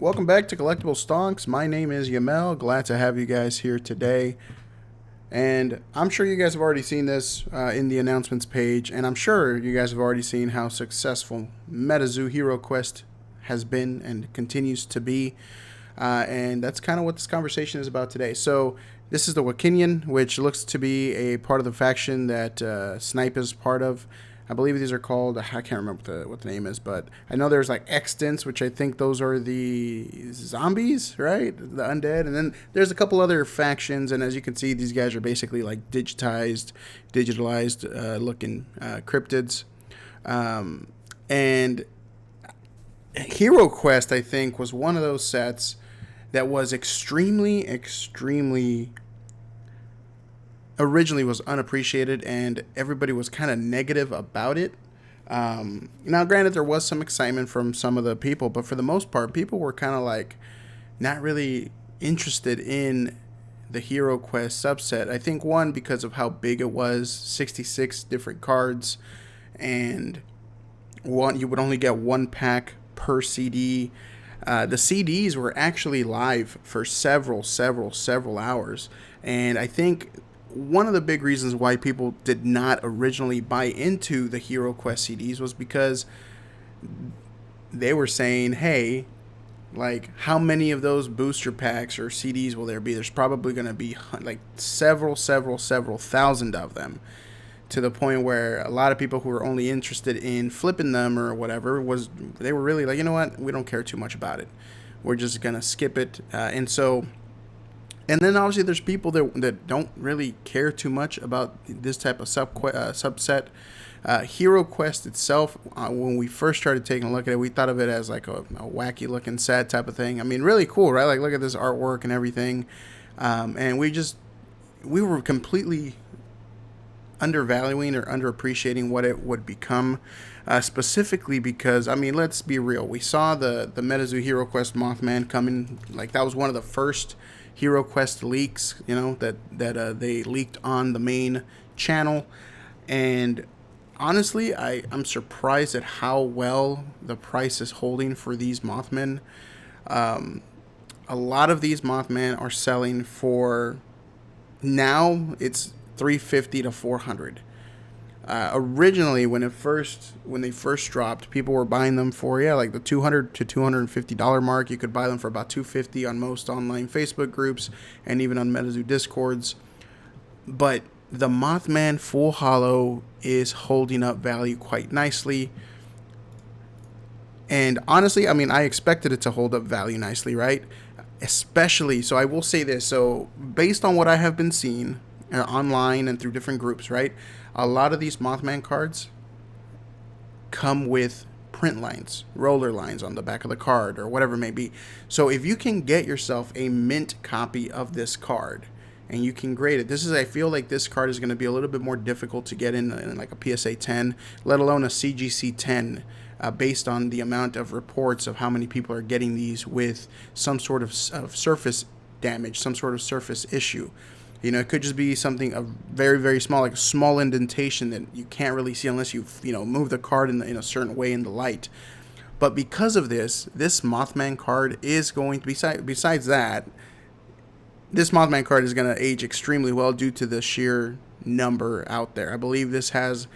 Welcome back to Collectible Stonks. My name is Yamel. Glad to have you guys here today. And I'm sure you guys have already seen this in the announcements page, and I'm sure you guys have already seen how successful Metazoo Hiroquest has been and continues to be. And that's kind of what this conversation is about today. So, this is the Wakinian, which looks to be a part of the faction that Snipe is part of. I believe these are called, I can't remember what the name is, but I know there's like extents, which I think those are the zombies, right? The undead. And then there's a couple other factions. And as you can see, these guys are basically like digitalized looking cryptids. And Hero Quest, I think, was one of those sets that was extremely originally was unappreciated and everybody was kind of negative about it. Now, granted, there was some excitement from some of the people, but for the most part, people were kind of like not really interested in the Hero Quest subset. I think one, because of how big it was, 66 different cards, and you would only get one pack per CD. The CDs were actually live for several hours, and I think one of the big reasons why people did not originally buy into the Hero Quest CDs was because they were saying, hey, like, how many of those booster packs or CDs will there be? There's probably going to be like several thousand of them, to the point where a lot of people who were only interested in flipping them or whatever they were really like, you know what, we don't care too much about it. We're just going to skip it. And then obviously there's people that don't really care too much about this type of subset. Hero Quest itself, when we first started taking a look at it, we thought of it as like a wacky looking set type of thing. I mean, really cool, right? Like, look at this artwork and everything. And we were completely undervaluing or underappreciating what it would become, specifically because, I mean, let's be real. We saw the Metazoo Hero Quest Mothman coming. Like, that was one of the first Hero Quest leaks, that they leaked on the main channel. And honestly, I'm surprised at how well the price is holding for these Mothmen. A lot of these Mothmen are selling for, now it's 350 to 400. Originally, when they first dropped, people were buying them for like the $200 to $250 mark. You could buy them for about $250 on most online Facebook groups and even on Metazoo Discords. But the Mothman Full Hollow is holding up value quite nicely. And honestly, I mean, I expected it to hold up value nicely, right? Especially, so I will say this. So based on what I have been seeing online and through different groups, right? A lot of these Mothman cards come with print lines, roller lines on the back of the card or whatever it may be. So if you can get yourself a mint copy of this card and you can grade it, I feel like this card is going to be a little bit more difficult to get in like a PSA 10, let alone a CGC 10, based on the amount of reports of how many people are getting these with some sort of surface damage, some sort of surface issue. It could just be something very small, like a small indentation that you can't really see unless you move the card in a certain way in the light. But because of this Mothman card is going to, besides that, this Mothman card is going to age extremely well due to the sheer number out there. I believe this has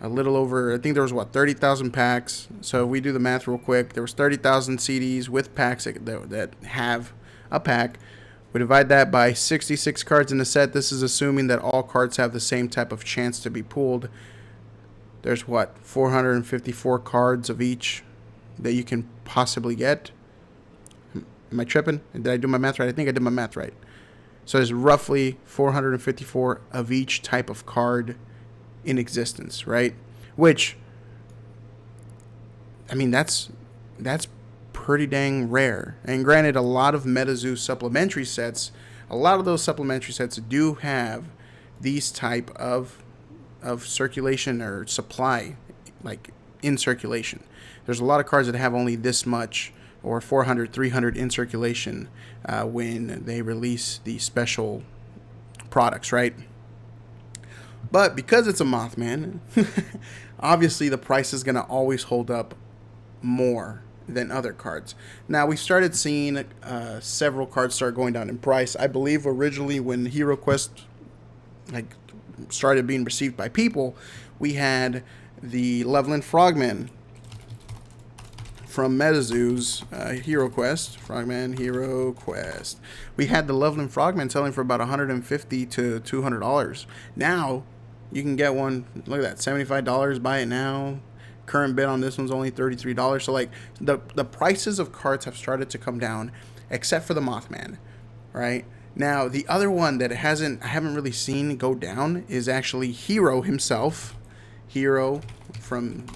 a little over, I think there was 30,000 packs. So if we do the math real quick, there was 30,000 CDs with packs that have a pack. We divide that by 66 cards in the set. This is assuming that all cards have the same type of chance to be pulled. There's 454 cards of each that you can possibly get. Am I tripping? Did I do my math right? I think I did my math right. So there's roughly 454 of each type of card in existence, right? Which, I mean, that's pretty dang rare. And granted, a lot of Metazoo supplementary sets, do have these type of circulation or supply, like in circulation. There's a lot of cards that have only this much, or 400, 300 in circulation when they release the special products, right? But because it's a Mothman, obviously the price is going to always hold up more than other cards. Now we started seeing several cards start going down in price. I believe originally when Hiroquest like started being received by people, we had the Loveland Frogman from Metazoo's Hiroquest. Frogman Hiroquest. We had the Loveland Frogman selling for about $150 to $200. Now you can get one. Look at that, $75. Buy it now. Current bid on this one's only $33. So like the prices of cards have started to come down, except for the Mothman, right? Now the other one that I haven't really seen go down is actually Hero himself. Hero from,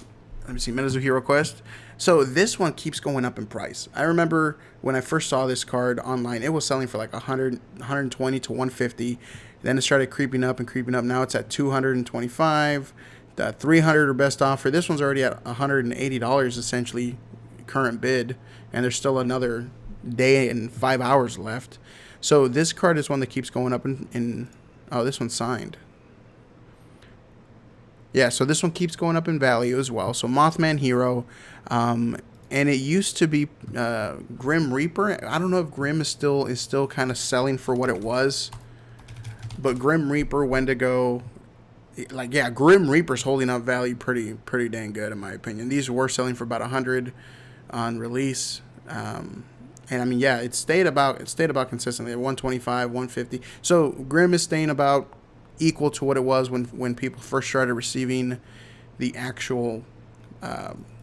let me see, Metazoo Hiroquest. So this one keeps going up in price. I remember when I first saw this card online, it was selling for like 120 to 150. Then it started creeping up and creeping up. Now it's at 225. The 300 or best offer. This one's already at $180 essentially, current bid, and there's still another day and 5 hours left. So this card is one that keeps going up in oh, this one's signed. Yeah, so this one keeps going up in value as well. So Mothman Hero, and it used to be Grim Reaper. I don't know if Grim is still kind of selling for what it was, but Grim Reaper, Wendigo, like, yeah, Grim Reaper's holding up value pretty dang good in my opinion. These were selling for about 100 on release, and I mean, yeah, it stayed about consistently at 125, 150. So Grim is staying about equal to what it was when people first started receiving the actual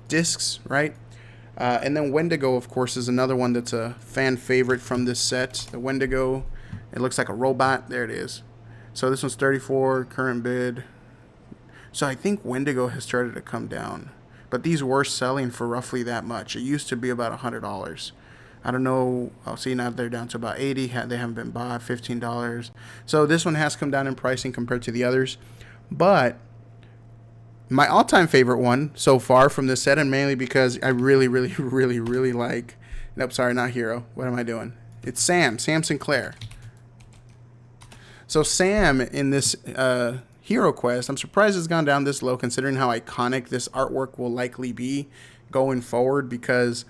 discs, right? And then Wendigo, of course, is another one that's a fan favorite from this set. The Wendigo, it looks like a robot. There it is. So this one's 34, current bid. So I think Wendigo has started to come down. But these were selling for roughly that much. It used to be about $100. I don't know. I'll see now they're down to about 80. They haven't been bought, $15. So this one has come down in pricing compared to the others. But my all-time favorite one so far from this set, and mainly because I really like... Nope, sorry, not Hero. What am I doing? It's Sam Sinclair. So Sam in this Hiroquest, I'm surprised it's gone down this low considering how iconic this artwork will likely be going forward. Because,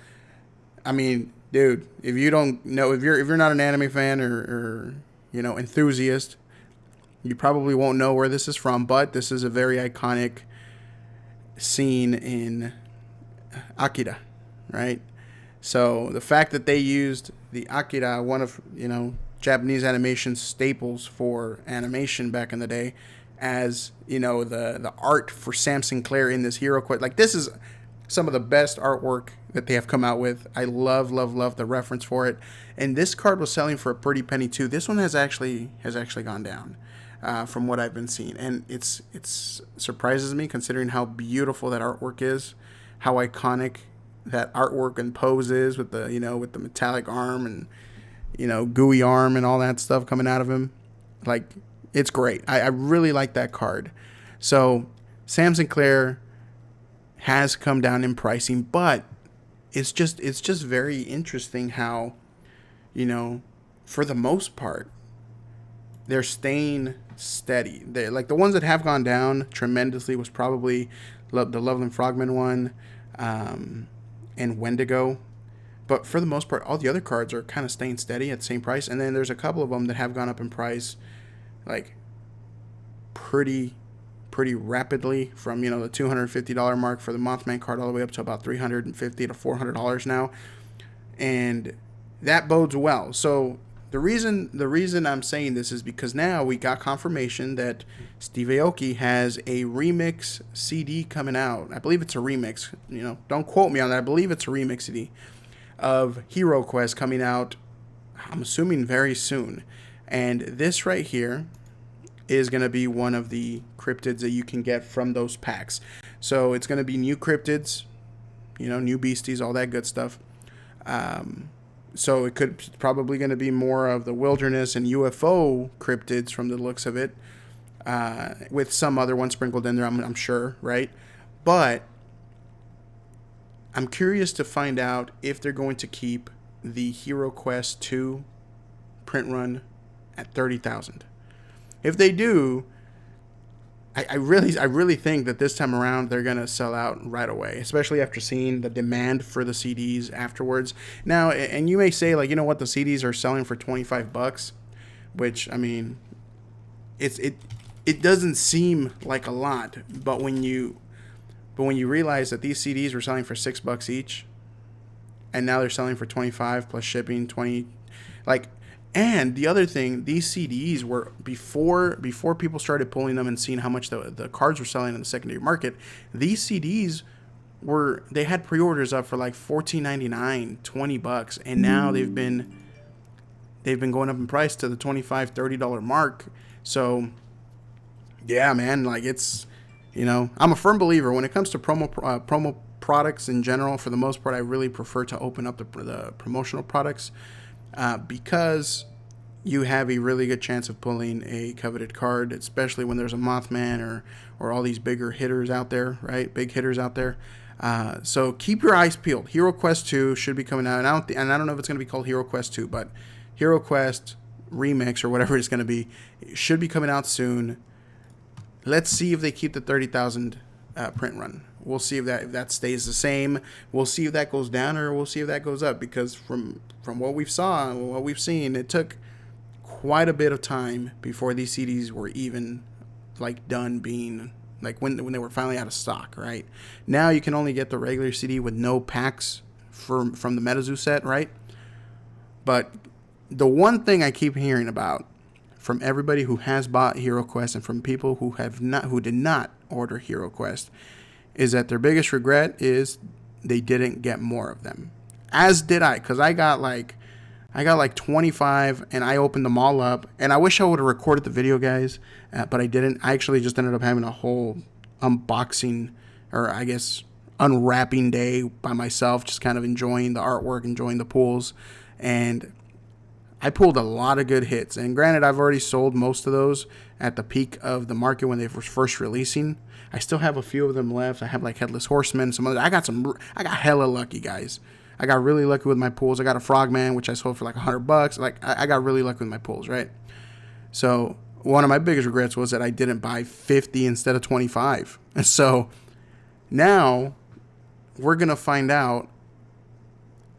I mean, dude, if you don't know, if you're not an anime fan or you know, enthusiast, you probably won't know where this is from. But this is a very iconic scene in Akira, right? So the fact that they used the Akira, one of, you know, Japanese animation staples for animation back in the day, as, you know, the art for Sam Sinclair in this Hiroquest. Like, this is some of the best artwork that they have come out with. I love the reference for it. And this card was selling for a pretty penny too. This one has actually gone down from what I've been seeing, and it's surprises me considering how beautiful that artwork is, how iconic that artwork and pose is with the, you know, with the metallic arm and, you know, gooey arm and all that stuff coming out of him. Like, it's great. I really like that card. So Sam Sinclair has come down in pricing, but it's just very interesting how, you know, for the most part, they're staying steady. They, like, the ones that have gone down tremendously was probably the Loveland Frogman one, and Wendigo. But for the most part, all the other cards are kind of staying steady at the same price. And then there's a couple of them that have gone up in price, like, pretty rapidly, from, you know, the $250 mark for the Mothman card all the way up to about $350 to $400 now. And that bodes well. So the reason I'm saying this is because now we got confirmation that Steve Aoki has a remix CD coming out. I believe it's a remix. You know, don't quote me on that. I believe it's a remix CD of Hiroquest coming out, I'm assuming very soon. And this right here is going to be one of the cryptids that you can get from those packs. So it's going to be new cryptids, you know, new beasties, all that good stuff. So it's probably going to be more of the wilderness and UFO cryptids from the looks of it, with some other ones sprinkled in there, I'm sure, right? But I'm curious to find out if they're going to keep the Hiroquest 2 print run at 30,000. If they do, I really think that this time around they're gonna sell out right away, especially after seeing the demand for the CDs afterwards. Now, and you may say like, you know what, the CDs are selling for $25, which I mean, it doesn't seem like a lot, but when you realize that these CDs were selling for $6 each, and now they're selling for 25 plus shipping 20, like, and the other thing, these CDs were before people started pulling them and seeing how much the cards were selling in the secondary market. These CDs they had pre-orders up for like $14.99, $20, and now they've been going up in price to the $25-$30 mark. So yeah, man, like I'm a firm believer when it comes to promo products in general. For the most part, I really prefer to open up the promotional products because you have a really good chance of pulling a coveted card, especially when there's a Mothman or all these bigger hitters out there, right? Big hitters out there. So keep your eyes peeled. HeroQuest 2 should be coming out, and I don't know if it's going to be called HeroQuest 2, but HeroQuest Remix or whatever it's going to be, it should be coming out soon. Let's see if they keep the 30,000 print run. We'll see if that stays the same. We'll see if that goes down, or we'll see if that goes up, because from what we've seen, it took quite a bit of time before these CDs were even like done being like when they were finally out of stock, right? Now you can only get the regular CD with no packs from the Metazoo set, right? But the one thing I keep hearing about from everybody who has bought HeroQuest and from people who did not order HeroQuest is that their biggest regret is they didn't get more of them. As did I, because I got like 25 and I opened them all up, and I wish I would have recorded the video, guys, but I didn't. I actually just ended up having a whole unboxing, or I guess unwrapping day by myself, just kind of enjoying the artwork, enjoying the pulls, and I pulled a lot of good hits. And granted, I've already sold most of those at the peak of the market when they were first releasing. I still have a few of them left. I have like Headless Horseman, some other. I got hella lucky, guys. I got really lucky with my pulls. I got a Frogman, which I sold for like $100. Like I got really lucky with my pulls, right? So one of my biggest regrets was that I didn't buy 50 instead of 25. And so now we're gonna find out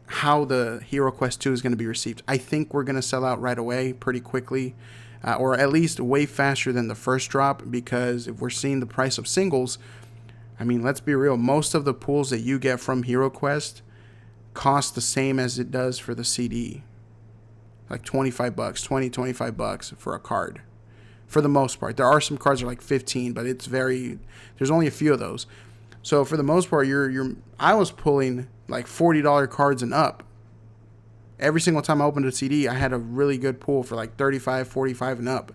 how the HeroQuest 2 is going to be received. I think we're going to sell out right away pretty quickly, or at least way faster than the first drop, because if we're seeing the price of singles, I mean, let's be real, most of the pulls that you get from HeroQuest cost the same as it does for the CD. Like $25, $25 for a card. For the most part. There are some cards that are like 15, but there's only a few of those. So for the most part, I was pulling like $40 cards and up. Every single time I opened a CD, I had a really good pull for like 35, 45 and up.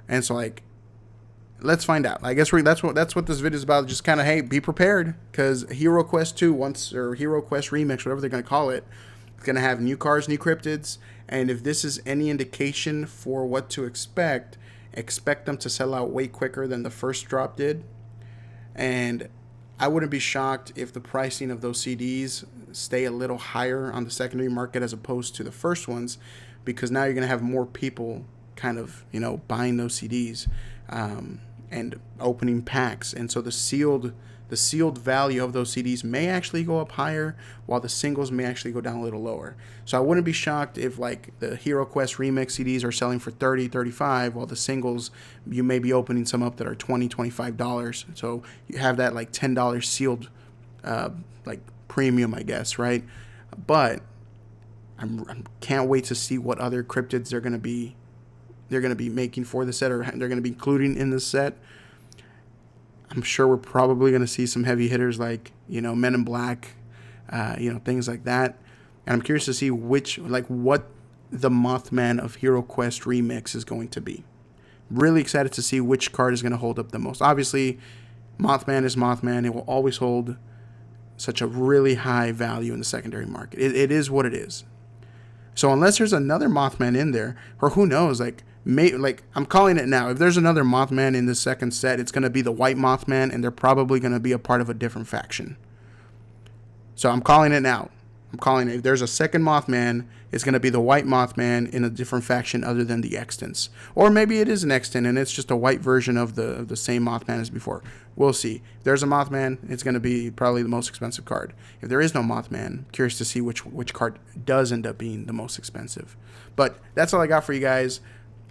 And so like, let's find out. I guess that's what this video is about. Just kind of, hey, be prepared, because HeroQuest 2 or HeroQuest Remix, whatever they're going to call it, it's going to have new cards, new cryptids. And if this is any indication for what to expect them to sell out way quicker than the first drop did. And I wouldn't be shocked if the pricing of those CDs stay a little higher on the secondary market as opposed to the first ones, because now you're going to have more people kind of, buying those CDs and opening packs. And so the sealed value of those CDs may actually go up higher, while the singles may actually go down a little lower. So I wouldn't be shocked if like the HeroQuest Remix CDs are selling for $30, $35, while the singles, you may be opening some up that are $20, $25. So you have that like $10 sealed like premium, I guess, right? But I can't wait to see what other cryptids they're going to be making for the set, or they're going to be including in the set. I'm sure we're probably going to see some heavy hitters like, Men in Black, things like that. And I'm curious to see what the Mothman of HeroQuest Remix is going to be. Really excited to see which card is going to hold up the most. Obviously, Mothman is Mothman. It will always hold such a really high value in the secondary market. It is what it is. So unless there's another Mothman in there, or who knows, I'm calling it now. If there's another Mothman in the second set, it's going to be the White Mothman, and they're probably going to be a part of a different faction. So I'm calling it now. I'm calling it. If there's a second Mothman, it's going to be the white Mothman in a different faction other than the Extents. Or maybe it is an Extant and it's just a white version of the same Mothman as before. We'll see. If there's a Mothman, it's going to be probably the most expensive card. If there is no Mothman, curious to see which card does end up being the most expensive. But that's all I got for you guys.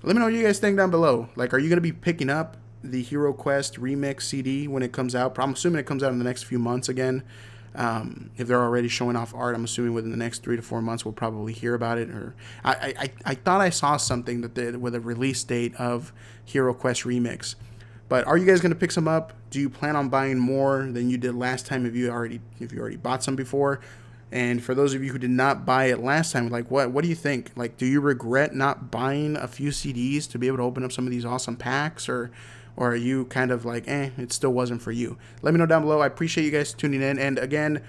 Let me know what you guys think down below. Like, are you going to be picking up the Hiroquest Remix CD when it comes out? I'm assuming it comes out in the next few months again. If they're already showing off art, I'm assuming within the next 3 to 4 months we'll probably hear about it. Or I thought I saw something that did with a release date of Hiroquest Remix. But are you guys going to pick some up? Do you plan on buying more than you did last time if you already bought some before? And for those of you who did not buy it last time, like what do you think? Like, do you regret not buying a few CDs to be able to open up some of these awesome packs, or are you kind of like, it still wasn't for you? Let me know down below. I appreciate you guys tuning in. And again,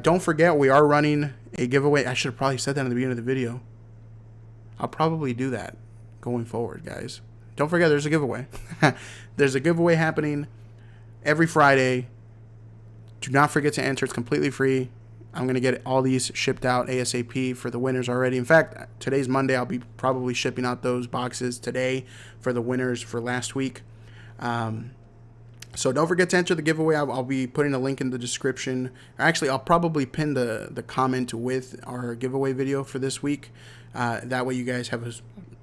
don't forget, we are running a giveaway. I should have probably said that in the beginning of the video. I'll probably do that going forward, guys. Don't forget, there's a giveaway. There's a giveaway happening every Friday. Do not forget to enter. It's completely free. I'm going to get all these shipped out ASAP for the winners already. In fact, today's Monday. I'll be probably shipping out those boxes today for the winners for last week. So don't forget to enter the giveaway. I'll be putting a link in the description. Actually, I'll probably pin the comment with our giveaway video for this week. That way you guys have a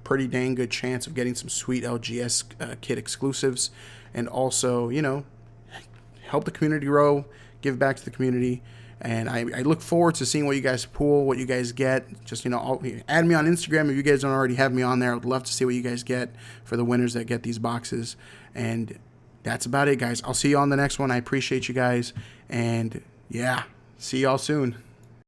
pretty dang good chance of getting some sweet LGS kit exclusives. And also, help the community grow, give back to the community. And I look forward to seeing what you guys pull, what you guys get. Just, add me on Instagram if you guys don't already have me on there. I would love to see what you guys get for the winners that get these boxes. And that's about it, guys. I'll see you on the next one. I appreciate you guys. And, yeah, see y'all soon.